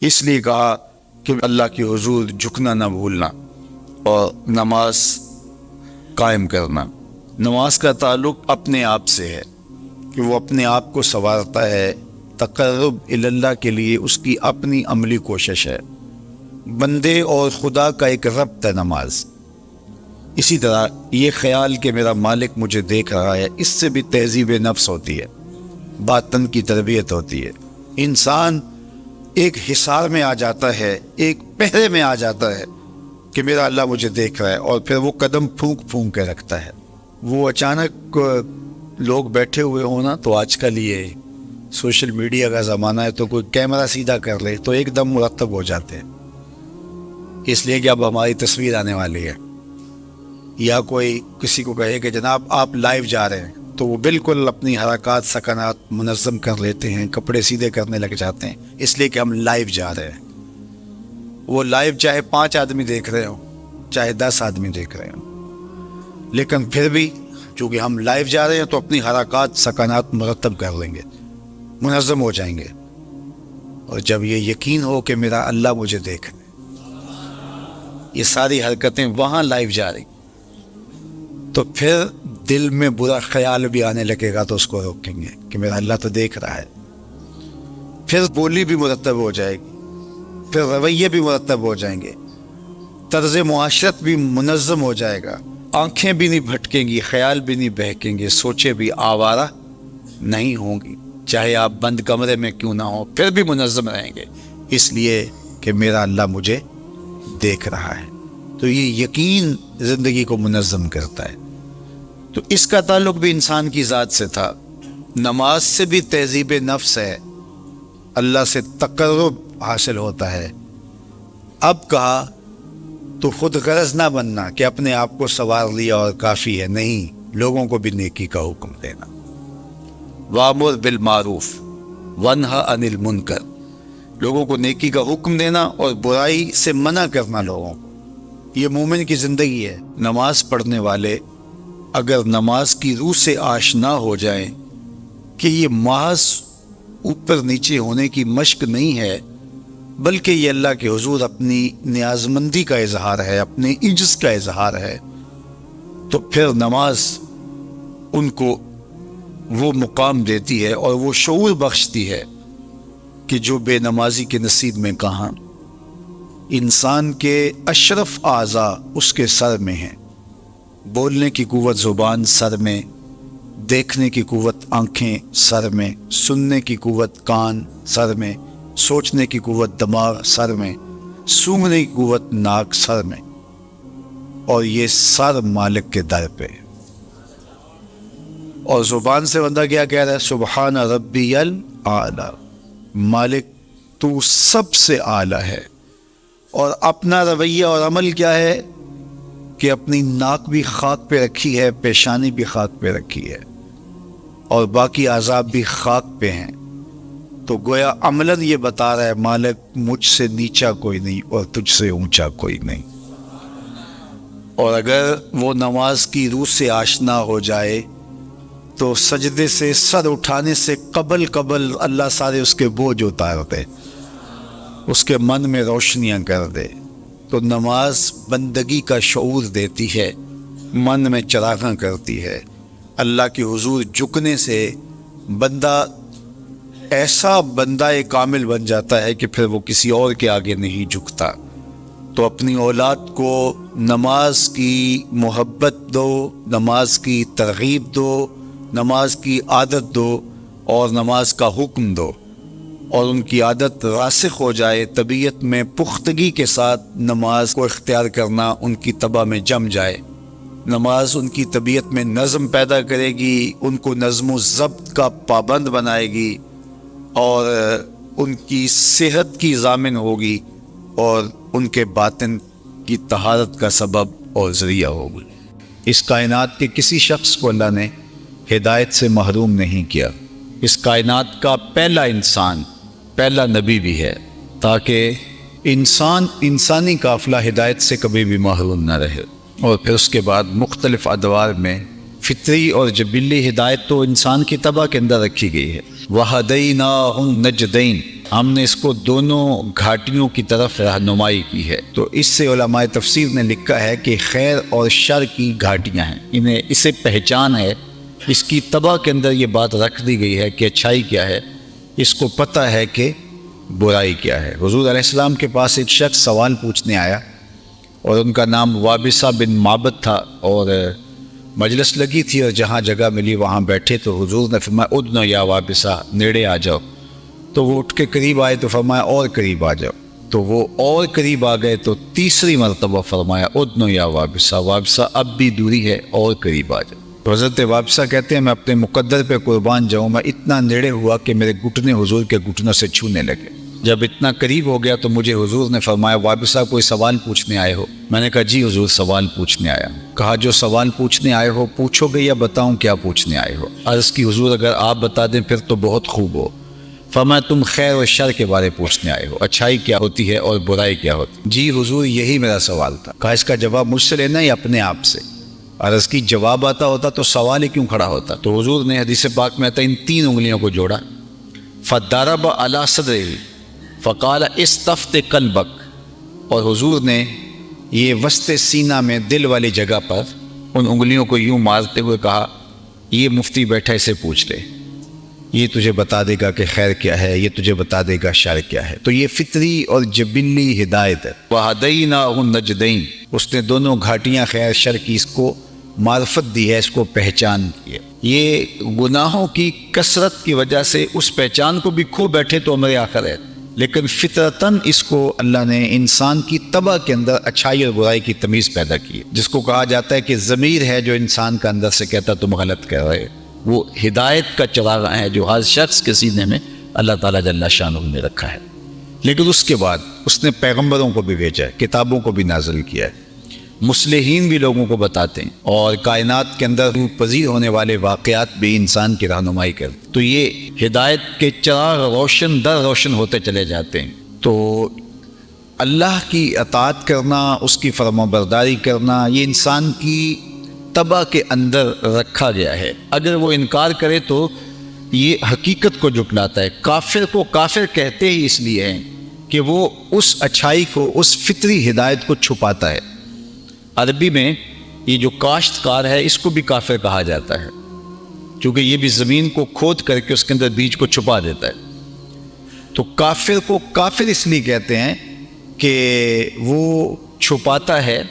اس لیے کہا کہ اللہ کے حضور جھکنا نہ بھولنا اور نماز قائم کرنا۔ نماز کا تعلق اپنے آپ سے ہے کہ وہ اپنے آپ کو سنوارتا ہے، تقرب اللہ کے لیے اس کی اپنی عملی کوشش ہے، بندے اور خدا کا ایک ربط ہے نماز۔ اسی طرح یہ خیال کہ میرا مالک مجھے دیکھ رہا ہے، اس سے بھی تہذیب نفس ہوتی ہے، باطن کی تربیت ہوتی ہے۔ انسان ایک حصار میں آ جاتا ہے، ایک پہرے میں آ جاتا ہے کہ میرا اللہ مجھے دیکھ رہا ہے، اور پھر وہ قدم پھونک پھونک کے رکھتا ہے۔ وہ اچانک لوگ بیٹھے ہوئے ہونا تو آج کل یہ سوشل میڈیا کا زمانہ ہے، تو کوئی کیمرہ سیدھا کر لے تو ایک دم مرتب ہو جاتے ہیں، اس لیے کہ اب ہماری تصویر آنے والی ہے۔ یا کوئی کسی کو کہے کہ جناب آپ لائیو جا رہے ہیں، تو وہ بالکل اپنی حرکات سکنات منظم کر لیتے ہیں، کپڑے سیدھے کرنے لگ جاتے ہیں، اس لیے کہ ہم لائیو جا رہے ہیں۔ وہ لائیو چاہے 5 آدمی دیکھ رہے ہوں، چاہے 10 آدمی دیکھ رہے ہوں، لیکن پھر بھی چونکہ ہم لائیو جا رہے ہیں تو اپنی حرکات سکنات مرتب کر لیں گے، منظم ہو جائیں گے۔ اور جب یہ یقین ہو کہ میرا اللہ مجھے دیکھ رہا ہے، یہ ساری حرکتیں وہاں لائیو جا رہی، تو پھر دل میں برا خیال بھی آنے لگے گا تو اس کو روکیں گے کہ میرا اللہ تو دیکھ رہا ہے۔ پھر بولی بھی مرتب ہو جائے گی، پھر رویے بھی مرتب ہو جائیں گے، طرز معاشرت بھی منظم ہو جائے گا، آنکھیں بھی نہیں بھٹکیں گی، خیال بھی نہیں بہکیں گے، سوچیں بھی آوارہ نہیں ہوں گی، چاہے آپ بند کمرے میں کیوں نہ ہوں، پھر بھی منظم رہیں گے، اس لیے کہ میرا اللہ مجھے دیکھ رہا ہے۔ تو یہ یقین زندگی کو منظم کرتا ہے۔ تو اس کا تعلق بھی انسان کی ذات سے تھا۔ نماز سے بھی تہذیب نفس ہے، اللہ سے تقرب حاصل ہوتا ہے۔ اب کہا تو خود غرض نہ بننا کہ اپنے آپ کو سنوار لیا اور کافی ہے، نہیں، لوگوں کو بھی نیکی کا حکم دینا۔ وَأْمُرْ بِالْمَعْرُوفِ وَانْهَ عَنِ الْمُنْكَرِ، لوگوں کو نیکی کا حکم دینا اور برائی سے منع کرنا لوگوں کو، یہ مومن کی زندگی ہے۔ نماز پڑھنے والے اگر نماز کی روح سے آشنا ہو جائیں کہ یہ محض اوپر نیچے ہونے کی مشق نہیں ہے، بلکہ یہ اللہ کے حضور اپنی نیازمندی کا اظہار ہے، اپنے عجز کا اظہار ہے، تو پھر نماز ان کو وہ مقام دیتی ہے اور وہ شعور بخشتی ہے کہ جو بے نمازی کے نصیب میں کہاں۔ انسان کے اشرف اعضاء اس کے سر میں ہیں، بولنے کی قوت زبان سر میں، دیکھنے کی قوت آنکھیں سر میں، سننے کی قوت کان سر میں، سوچنے کی قوت دماغ سر میں، سونگھنے کی قوت ناک سر میں، اور یہ سر مالک کے در پہ۔ اور زبان سے بندہ کیا کہہ رہا ہے؟ سبحان ربی الاعلی، مالک تو سب سے اعلیٰ ہے۔ اور اپنا رویہ اور عمل کیا ہے کہ اپنی ناک بھی خاک پہ رکھی ہے، پیشانی بھی خاک پہ رکھی ہے، اور باقی اعضاء بھی خاک پہ ہیں۔ تو گویا عملاً یہ بتا رہا ہے مالک مجھ سے نیچا کوئی نہیں اور تجھ سے اونچا کوئی نہیں۔ اور اگر وہ نماز کی روح سے آشنا ہو جائے تو سجدے سے سر اٹھانے سے قبل اللہ سارے اس کے بوجھ اتار دے، اس کے من میں روشنیاں کر دے۔ تو نماز بندگی کا شعور دیتی ہے، من میں چراغاں کرتی ہے۔ اللہ کے حضور جھکنے سے بندہ ایسا بندہ کامل بن جاتا ہے کہ پھر وہ کسی اور کے آگے نہیں جھکتا۔ تو اپنی اولاد کو نماز کی محبت دو، نماز کی ترغیب دو، نماز کی عادت دو اور نماز کا حکم دو، اور ان کی عادت راسخ ہو جائے، طبیعت میں پختگی کے ساتھ نماز کو اختیار کرنا ان کی طبع میں جم جائے۔ نماز ان کی طبیعت میں نظم پیدا کرے گی، ان کو نظم و ضبط کا پابند بنائے گی، اور ان کی صحت کی ضامن ہوگی، اور ان کے باطن کی طہارت کا سبب اور ذریعہ ہوگی۔ اس کائنات کے کسی شخص کو اللہ نے ہدایت سے محروم نہیں کیا۔ اس کائنات کا پہلا انسان، پہلا نبی بھی ہے، تاکہ انسانی قافلہ ہدایت سے کبھی بھی محروم نہ رہے۔ اور پھر اس کے بعد مختلف ادوار میں فطری اور جبلی ہدایت تو انسان کی طبع کے اندر رکھی گئی ہے۔ وَهَدَيْنَاهُ النَّجْدَيْنِ، ہم نے اس کو دونوں گھاٹیوں کی طرف رہنمائی کی ہے۔ تو اس سے علماء تفسیر نے لکھا ہے کہ خیر اور شر کی گھاٹیاں ہیں، انہیں اسے پہچان ہے، اس کی طبع کے اندر یہ بات رکھ دی گئی ہے کہ اچھائی کیا ہے، اس کو پتہ ہے کہ برائی کیا ہے۔ حضور علیہ السلام کے پاس ایک شخص سوال پوچھنے آیا اور ان کا نام وابصہ بن معبد تھا، اور مجلس لگی تھی اور جہاں جگہ ملی وہاں بیٹھے، تو حضور نے فرمایا ادنو یا وابصہ، نیڑے آ جاؤ۔ تو وہ اٹھ کے قریب آئے تو فرمایا اور قریب آ جاؤ، تو وہ اور قریب آ گئے تو تیسری مرتبہ فرمایا ادنو یا وابصہ، وابصہ اب بھی دوری ہے اور قریب آ جاؤ۔ تو حضرت وابصہ کہتے ہیں میں اپنے مقدر پہ قربان جاؤں، میں اتنا نیڑے ہوا کہ میرے گھٹنے حضور کے گھٹنوں سے چھونے لگے۔ جب اتنا قریب ہو گیا تو مجھے حضور نے فرمایا وابصہ کوئی سوال پوچھنے آئے ہو؟ میں نے کہا جی حضور سوال پوچھنے آیا۔ کہا جو سوال پوچھنے آئے ہو پوچھو گے یا بتاؤں کیا پوچھنے آئے ہو؟ عرض کی حضور اگر آپ بتا دیں پھر تو بہت خوب ہو۔ فرمایا تم خیر و شر کے بارے پوچھنے آئے ہو، اچھائی کیا ہوتی ہے اور برائی کیا ہوتی ہے؟ جی حضور یہی میرا سوال تھا۔ کہا اس کا جواب مجھ سے لینا یا اپنے آپ سے؟ عرض کی جواب آتا ہوتا تو سوال ہی کیوں کھڑا ہوتا؟ تو حضور نے حدیث پاک میں آتا ان 3 انگلیوں کو جوڑا، فَضَرَبَ عَلَى صَدْرِهِ فقال استفت قلبک، اور حضور نے یہ وسط سینہ میں دل والی جگہ پر ان انگلیوں کو یوں مارتے ہوئے کہا یہ مفتی بیٹھا اسے پوچھ لے، یہ تجھے بتا دے گا کہ خیر کیا ہے، یہ تجھے بتا دے گا شر کیا ہے۔ تو یہ فطری اور جبلی ہدایت ہے۔ وَهَدَيْنَاهُ النَّجْدَيْنِ، اس نے دونوں گھاٹیاں خیر شر کی اس کو معرفت دی ہے، اس کو پہچان کی ہے۔ یہ گناہوں کی کثرت کی وجہ سے اس پہچان کو بھی کھو بیٹھے تو امر آخر ہے، لیکن فطرتاً اس کو اللہ نے انسان کی طبع کے اندر اچھائی اور برائی کی تمیز پیدا کی ہے، جس کو کہا جاتا ہے کہ ضمیر ہے جو انسان کا اندر سے کہتا تم غلط کہہ رہے، وہ ہدایت کا چراغ ہے جو ہر شخص کے سینے میں اللہ تعالیٰ جل شانہ نے رکھا ہے۔ لیکن اس کے بعد اس نے پیغمبروں کو بھی بھیجا ہے، کتابوں کو بھی نازل کیا ہے، مصلحین بھی لوگوں کو بتاتے ہیں، اور کائنات کے اندر پذیر ہونے والے واقعات بھی انسان کی رہنمائی کرتے ہیں۔ تو یہ ہدایت کے چراغ روشن در روشن ہوتے چلے جاتے ہیں۔ تو اللہ کی اطاعت کرنا، اس کی فرمانبرداری کرنا، یہ انسان کی طبع کے اندر رکھا گیا ہے۔ اگر وہ انکار کرے تو یہ حقیقت کو جھٹلاتا ہے۔ کافر کو کافر کہتے ہی اس لیے ہیں کہ وہ اس اچھائی کو، اس فطری ہدایت کو چھپاتا ہے۔ عربی میں یہ جو کاشتکار ہے اس کو بھی کافر کہا جاتا ہے، کیونکہ یہ بھی زمین کو کھود کر کے اس کے اندر بیج کو چھپا دیتا ہے۔ تو کافر کو کافر اس لیے کہتے ہیں کہ وہ چھپاتا ہے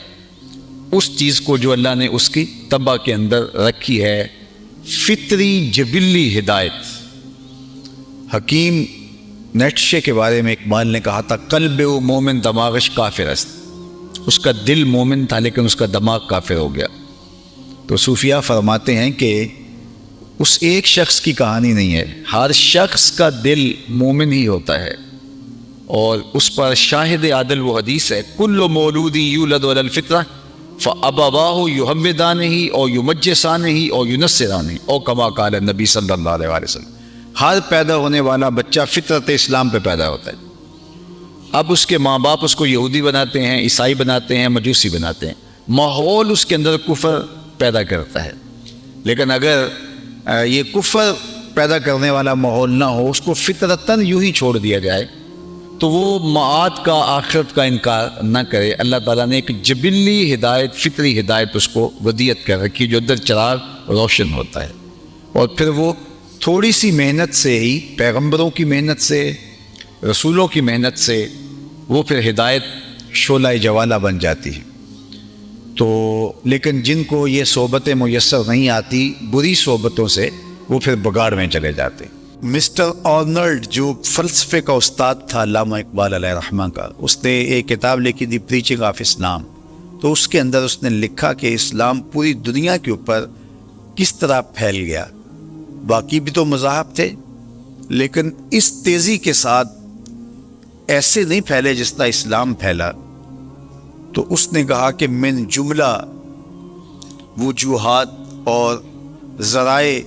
اس چیز کو جو اللہ نے اس کی طبع کے اندر رکھی ہے، فطری جبلی ہدایت۔ حکیم نیٹشے کے بارے میں اقبال نے کہا تھا قلب و مومن دماغش کافر است، اس کا دل مومن تھا لیکن اس کا دماغ کافر ہو گیا۔ تو صوفیاء فرماتے ہیں کہ اس ایک شخص کی کہانی نہیں ہے، ہر شخص کا دل مومن ہی ہوتا ہے، اور اس پر شاہد عادل وہ حدیث ہے کل مولود یولد علی الفطرہ فابواہ یحودانہ او یمجسانہ او ینصرانہ او کما قال النبی صلی اللہ علیہ وسلم۔ ہر پیدا ہونے والا بچہ فطرت اسلام پہ پیدا ہوتا ہے۔ اب اس کے ماں باپ اس کو یہودی بناتے ہیں، عیسائی بناتے ہیں، مجوسی بناتے ہیں، ماحول اس کے اندر کفر پیدا کرتا ہے۔ لیکن اگر یہ کفر پیدا کرنے والا ماحول نہ ہو، اس کو فطرتاً یوں ہی چھوڑ دیا جائے، تو وہ معاد کا، آخرت کا انکار نہ کرے۔ اللہ تعالیٰ نے ایک جبلی ہدایت، فطری ہدایت اس کو ودیت کر رکھی جو اندر چراغ روشن ہوتا ہے، اور پھر وہ تھوڑی سی محنت سے ہی، پیغمبروں کی محنت سے، رسولوں کی محنت سے، وہ پھر ہدایت شعلہ جوالہ بن جاتی ہے۔ تو لیکن جن کو یہ صحبتیں میسر نہیں آتی، بری صحبتوں سے وہ پھر بگاڑ میں چلے جاتے ہیں۔ مسٹر آرنلڈ جو فلسفے کا استاد تھا علامہ اقبال علیہ رحمہ کا، اس نے ایک کتاب لکھی دی پریچنگ آف اسلام۔ تو اس کے اندر اس نے لکھا کہ اسلام پوری دنیا کے اوپر کس طرح پھیل گیا۔ باقی بھی تو مذاہب تھے، لیکن اس تیزی کے ساتھ ایسے نہیں پھیلے جس طرح اسلام پھیلا۔ تو اس نے کہا کہ من جملہ وجوہات اور ذرائع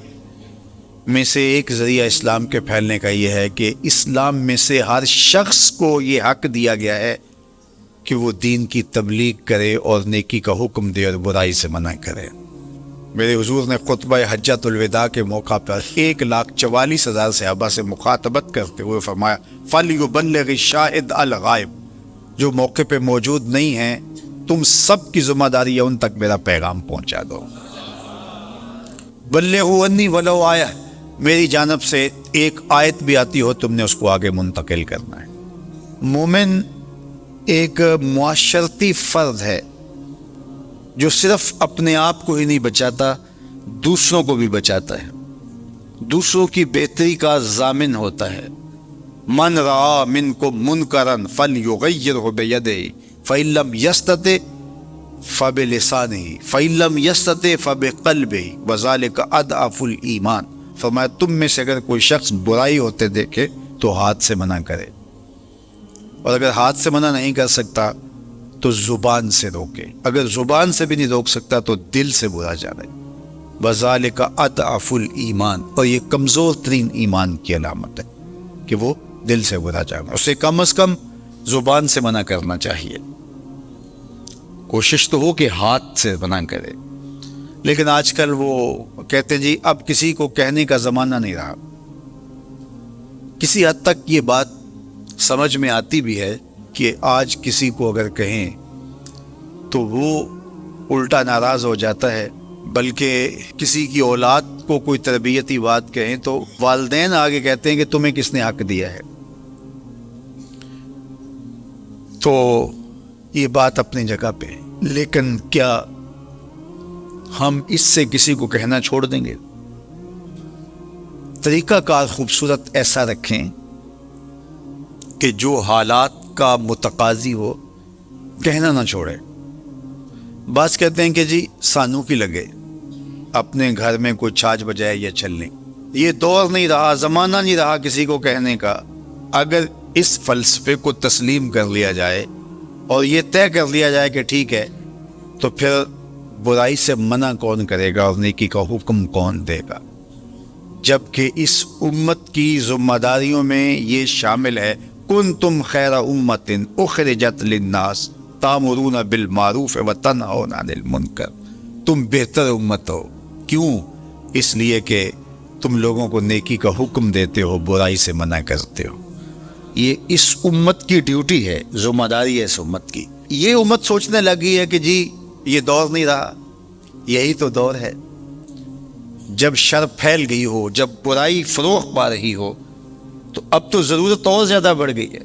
میں سے ایک ذریعہ اسلام کے پھیلنے کا یہ ہے کہ اسلام میں سے ہر شخص کو یہ حق دیا گیا ہے کہ وہ دین کی تبلیغ کرے اور نیکی کا حکم دے اور برائی سے منع کرے۔ میرے حضور نے خطبہ حجۃ الوداع کے موقع پر 1,44,000 صحابہ سے مخاطبت کرتے ہوئے فرمایا فَلْيُبَلِّغِ الشَّاهِدُ الْغَائِبَ، جو موقع پہ موجود نہیں ہیں تم سب کی ذمہ داری ہے ان تک میرا پیغام پہنچا دو۔ بلغوا عنی ولو آیہ، میری جانب سے ایک آیت بھی آتی ہو تم نے اس کو آگے منتقل کرنا ہے۔ مومن ایک معاشرتی فرد ہے جو صرف اپنے آپ کو ہی نہیں بچاتا، دوسروں کو بھی بچاتا ہے، دوسروں کی بہتری کا ضامن ہوتا ہے۔ من رعا منکم منکرا فلیغیرہ بیدہ فإن لم یستطع فبلسانہ فإن لم یستطع فبقلبہ وذلک اضعف الایمان۔ فرمایا تم میں سے اگر کوئی شخص برائی ہوتے دیکھے تو ہاتھ سے منع کرے، اور اگر ہاتھ سے منع نہیں کر سکتا تو زبان سے روکے، اگر زبان سے بھی نہیں روک سکتا تو دل سے برا جانے۔ وذالک اضعف الایمان، اور یہ کمزور ترین ایمان کی علامت ہے کہ وہ دل سے برا جانا۔ اسے کم از کم زبان سے منع کرنا چاہیے، کوشش تو ہو کہ ہاتھ سے منع کرے، لیکن آج کل وہ کہتے ہیں جی اب کسی کو کہنے کا زمانہ نہیں رہا۔ کسی حد تک یہ بات سمجھ میں آتی بھی ہے کہ آج کسی کو اگر کہیں تو وہ الٹا ناراض ہو جاتا ہے، بلکہ کسی کی اولاد کو کوئی تربیتی بات کہیں تو والدین آگے کہتے ہیں کہ تمہیں کس نے حق دیا ہے۔ تو یہ بات اپنی جگہ پہ، لیکن کیا ہم اس سے کسی کو کہنا چھوڑ دیں گے؟ طریقہ کار خوبصورت ایسا رکھیں کہ جو حالات کا متقاضی ہو کہنا نہ چھوڑے۔ بعض کہتے ہیں کہ جی سانو کی لگے، اپنے گھر میں کوئی چھاج بجائے یا چلنے، یہ دور نہیں رہا، زمانہ نہیں رہا کسی کو کہنے کا۔ اگر اس فلسفے کو تسلیم کر لیا جائے اور یہ طے کر لیا جائے کہ ٹھیک ہے، تو پھر برائی سے منع کون کرے گا اور نیکی کا حکم کون دے گا؟ جبکہ اس امت کی ذمہ داریوں میں یہ شامل ہے کنتم خیر امت اخرجت للناس تامرون بالمعروف وتنہون عن المنکر، تم بہتر امت ہو۔ کیوں؟ اس لیے کہ تم لوگوں کو نیکی کا حکم دیتے ہو، برائی سے منع کرتے ہو۔ یہ اس امت کی ڈیوٹی ہے، ذمہ داری ہے اس امت کی۔ یہ امت سوچنے لگی ہے کہ جی یہ دور نہیں رہا، یہی تو دور ہے۔ جب شر پھیل گئی ہو، جب برائی فروغ پا رہی ہو، تو اب تو ضرورت اور زیادہ بڑھ گئی ہے۔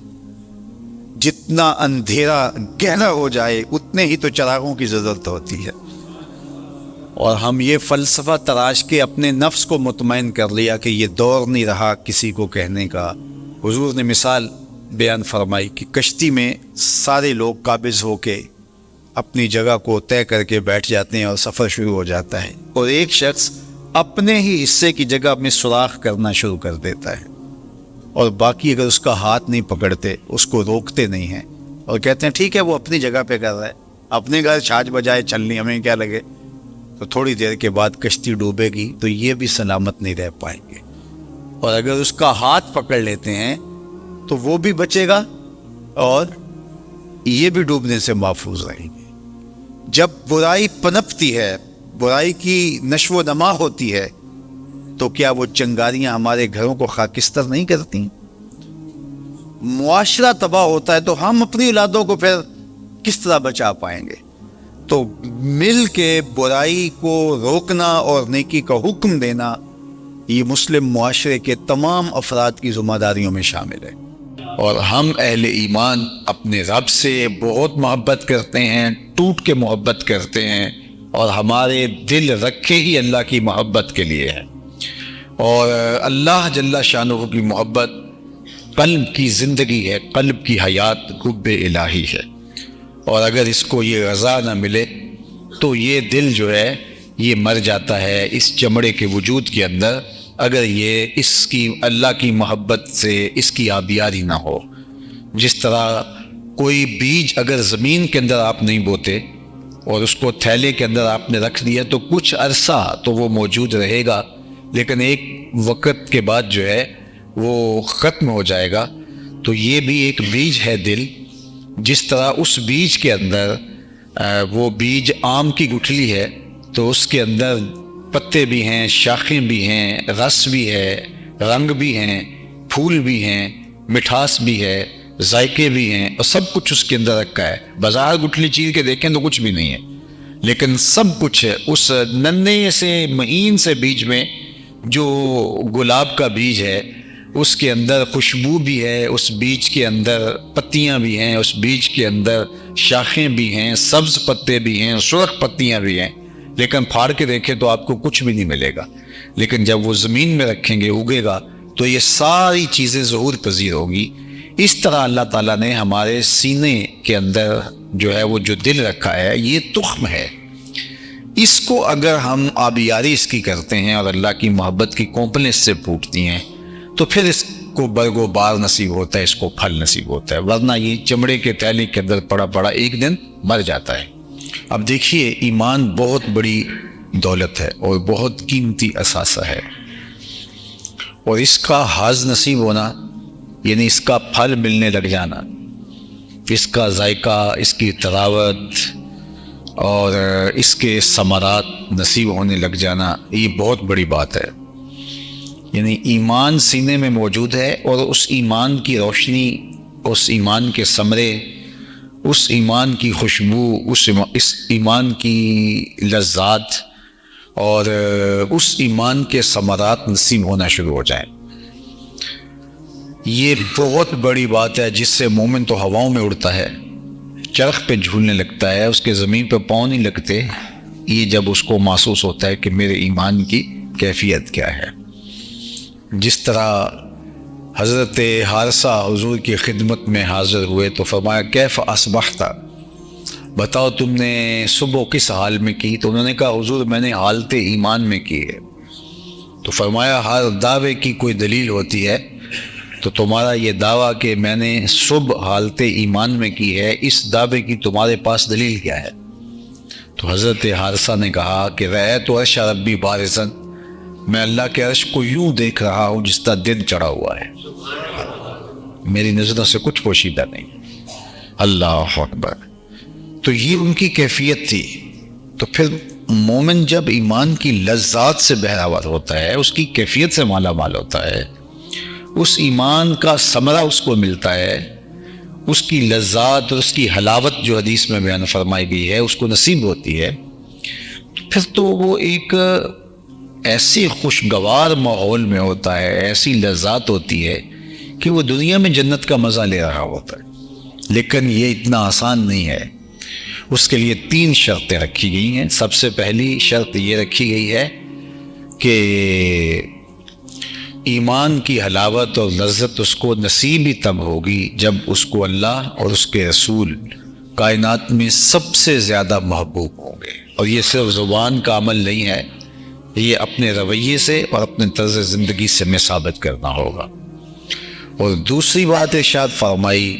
جتنا اندھیرا گہرا ہو جائے اتنے ہی تو چراغوں کی ضرورت ہوتی ہے۔ اور ہم یہ فلسفہ تراش کے اپنے نفس کو مطمئن کر لیا کہ یہ دور نہیں رہا کسی کو کہنے کا۔ حضور نے مثال بیان فرمائی کہ کشتی میں سارے لوگ قابض ہو کے اپنی جگہ کو طے کر کے بیٹھ جاتے ہیں اور سفر شروع ہو جاتا ہے، اور ایک شخص اپنے ہی حصے کی جگہ میں سوراخ کرنا شروع کر دیتا ہے، اور باقی اگر اس کا ہاتھ نہیں پکڑتے، اس کو روکتے نہیں ہیں اور کہتے ہیں ٹھیک ہے وہ اپنی جگہ پہ کر رہا ہے، اپنے گھر چھاج بجائے چلنی، ہمیں کیا لگے، تو تھوڑی دیر کے بعد کشتی ڈوبے گی تو یہ بھی سلامت نہیں رہ پائیں گے۔ اور اگر اس کا ہاتھ پکڑ لیتے ہیں تو وہ بھی بچے گا اور یہ بھی ڈوبنے سے محفوظ رہیں گے۔ جب برائی پنپتی ہے، برائی کی نشو و نما ہوتی ہے، تو کیا وہ چنگاریاں ہمارے گھروں کو خاکستر نہیں کرتی؟ معاشرہ تباہ ہوتا ہے تو ہم اپنی اولادوں کو پھر کس طرح بچا پائیں گے؟ تو مل کے برائی کو روکنا اور نیکی کا حکم دینا، یہ مسلم معاشرے کے تمام افراد کی ذمہ داریوں میں شامل ہے۔ اور ہم اہل ایمان اپنے رب سے بہت محبت کرتے ہیں، ٹوٹ کے محبت کرتے ہیں، اور ہمارے دل رکھے ہی اللہ کی محبت کے لیے ہے، اور اللہ جل شانہ کی محبت قلب کی زندگی ہے، قلب کی حیات حب الہی ہے، اور اگر اس کو یہ رضا نہ ملے تو یہ دل جو ہے یہ مر جاتا ہے اس چمڑے کے وجود کے اندر، اگر یہ اس کی اللہ کی محبت سے اس کی آبیاری نہ ہو۔ جس طرح کوئی بیج اگر زمین کے اندر آپ نہیں بوتے اور اس کو تھیلے کے اندر آپ نے رکھ دیا تو کچھ عرصہ تو وہ موجود رہے گا، لیکن ایک وقت کے بعد جو ہے وہ ختم ہو جائے گا۔ تو یہ بھی ایک بیج ہے دل، جس طرح اس بیج کے اندر وہ بیج آم کی گٹھلی ہے، تو اس کے اندر پتے بھی ہیں، شاخیں بھی ہیں، رس بھی ہے، رنگ بھی ہیں، پھول بھی ہیں، مٹھاس بھی ہے، ذائقے بھی ہیں، اور سب کچھ اس کے اندر رکھا ہے۔ بازار گٹھلی چیر کے دیکھیں تو کچھ بھی نہیں ہے، لیکن سب کچھ ہے اس ننھے سے مہین سے بیج میں۔ جو گلاب کا بیج ہے اس کے اندر خوشبو بھی ہے، اس بیج کے اندر پتیاں بھی ہیں، اس بیج کے اندر شاخیں بھی ہیں، سبز پتے بھی ہیں، سرخ پتیاں بھی ہیں، لیکن پھاڑ کے دیکھیں تو آپ کو کچھ بھی نہیں ملے گا۔ لیکن جب وہ زمین میں رکھیں گے، اگے گا، تو یہ ساری چیزیں ظہور پذیر ہوگی۔ اس طرح اللہ تعالیٰ نے ہمارے سینے کے اندر جو ہے وہ جو دل رکھا ہے، یہ تخم ہے۔ اس کو اگر ہم آبیاری اس کی کرتے ہیں اور اللہ کی محبت کی کونپلیں اس سے پھوٹتی ہیں، تو پھر اس کو برگ و بار نصیب ہوتا ہے، اس کو پھل نصیب ہوتا ہے، ورنہ یہ چمڑے کے تھیلی کے اندر پڑا پڑا ایک دن مر جاتا ہے۔ اب دیکھیے، ایمان بہت بڑی دولت ہے اور بہت قیمتی اثاثہ ہے، اور اس کا حاز نصیب ہونا، یعنی اس کا پھل ملنے لگ جانا، اس کا ذائقہ، اس کی تراوت اور اس کے ثمرات نصیب ہونے لگ جانا، یہ بہت بڑی بات ہے۔ یعنی ایمان سینے میں موجود ہے، اور اس ایمان کی روشنی، اس ایمان کے ثمرے، اس ایمان کی خوشبو، اس ایمان کی لذات اور اس ایمان کے ثمرات نصیب ہونا شروع ہو جائیں، یہ بہت بڑی بات ہے، جس سے مومن تو ہواؤں میں اڑتا ہے، چرخ پہ جھولنے لگتا ہے، اس کے زمین پہ پاؤں نہیں لگتے، یہ جب اس کو محسوس ہوتا ہے کہ میرے ایمان کی کیفیت کیا ہے۔ جس طرح حضرت حارثہ حضور کی خدمت میں حاضر ہوئے تو فرمایا کیف اصبحت، بتاؤ تم نے صبح کس حال میں کی؟ تو انہوں نے کہا حضور میں نے حالت ایمان میں کی ہے۔ تو فرمایا ہر دعوے کی کوئی دلیل ہوتی ہے، تو تمہارا یہ دعویٰ کہ میں نے صبح حالت ایمان میں کی ہے، اس دعوے کی تمہارے پاس دلیل کیا ہے؟ تو حضرت حارثہ نے کہا کہ رأیت عرش ربی بارزاً، میں اللہ کے عرش کو یوں دیکھ رہا ہوں جس طرح دن چڑھا ہوا ہے، میری نظروں سے کچھ پوشیدہ نہیں۔ اللہ اکبر۔ تو یہ ان کی کیفیت تھی۔ تو پھر مومن جب ایمان کی لذات سے بہراور ہوتا ہے، اس کی کیفیت سے مالا مال ہوتا ہے، اس ایمان کا ثمرہ اس کو ملتا ہے، اس کی لذات اور اس کی حلاوت جو حدیث میں بیان فرمائی گئی ہے اس کو نصیب ہوتی ہے، پھر تو وہ ایک ایسی خوشگوار ماحول میں ہوتا ہے، ایسی لذات ہوتی ہے کہ وہ دنیا میں جنت کا مزہ لے رہا ہوتا ہے۔ لیکن یہ اتنا آسان نہیں ہے، اس کے لیے 3 شرطیں رکھی گئی ہیں۔ سب سے پہلی شرط یہ رکھی گئی ہے کہ ایمان کی حلاوت اور لذت اس کو نصیب ہی تب ہوگی جب اس کو اللہ اور اس کے رسول کائنات میں سب سے زیادہ محبوب ہوں گے۔ اور یہ صرف زبان کا عمل نہیں ہے، یہ اپنے رویے سے اور اپنے طرز زندگی سے میں ثابت کرنا ہوگا۔ اور دوسری بات ارشاد فرمائی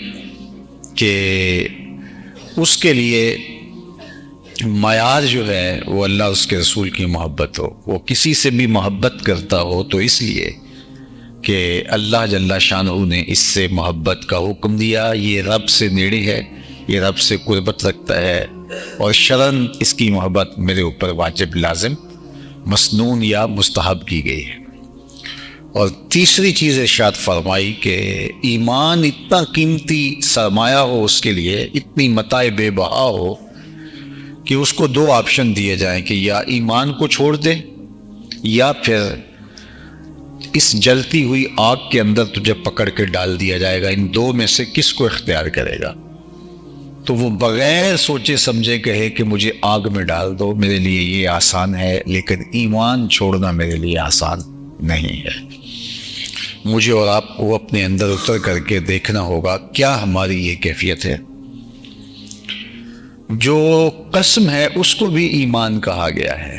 کہ اس کے لیے معیار جو ہے وہ اللہ اس کے رسول کی محبت ہو، وہ کسی سے بھی محبت کرتا ہو تو اس لیے کہ اللہ جل شانہ نے اس سے محبت کا حکم دیا، یہ رب سے نیڑے ہے، یہ رب سے قربت رکھتا ہے، اور شرعاً اس کی محبت میرے اوپر واجب، لازم، مسنون یا مستحب کی گئی ہے۔ اور تیسری چیز ارشاد فرمائی کہ ایمان اتنا قیمتی سرمایہ ہو اس کے لیے، اتنی متاع بے بہا ہو کہ اس کو 2 آپشن دیے جائیں کہ یا ایمان کو چھوڑ دے یا پھر اس جلتی ہوئی آگ کے اندر تجھے پکڑ کے ڈال دیا جائے گا، ان 2 میں سے کس کو اختیار کرے گا؟ تو وہ بغیر سوچے سمجھے کہے کہ مجھے آگ میں ڈال دو، میرے لیے یہ آسان ہے، لیکن ایمان چھوڑنا میرے لیے آسان نہیں ہے۔ مجھے اور آپ کو اپنے اندر اتر کر کے دیکھنا ہوگا کیا ہماری یہ کیفیت ہے۔ جو قسم ہے اس کو بھی ایمان کہا گیا ہے،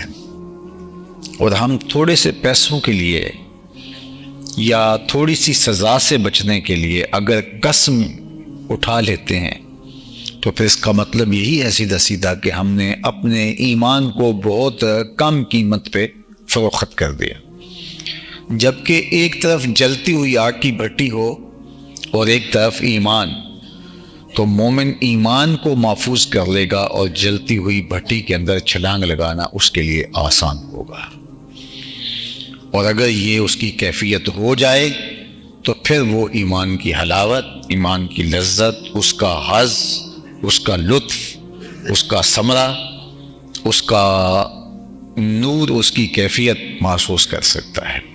اور ہم تھوڑے سے پیسوں کے لیے یا تھوڑی سی سزا سے بچنے کے لیے اگر قسم اٹھا لیتے ہیں تو پھر اس کا مطلب یہی ہے سیدھا سیدھا کہ ہم نے اپنے ایمان کو بہت کم قیمت پہ فروخت کر دیا۔ جبکہ ایک طرف جلتی ہوئی آگ کی بھٹی ہو اور ایک طرف ایمان، تو مومن ایمان کو محفوظ کر لے گا اور جلتی ہوئی بھٹی کے اندر چھلانگ لگانا اس کے لیے آسان ہوگا۔ اور اگر یہ اس کی کیفیت ہو جائے تو پھر وہ ایمان کی حلاوت، ایمان کی لذت، اس کا حظ، اس کا لطف، اس کا ثمرہ، اس کا نور، اس کی کیفیت محسوس کر سکتا ہے۔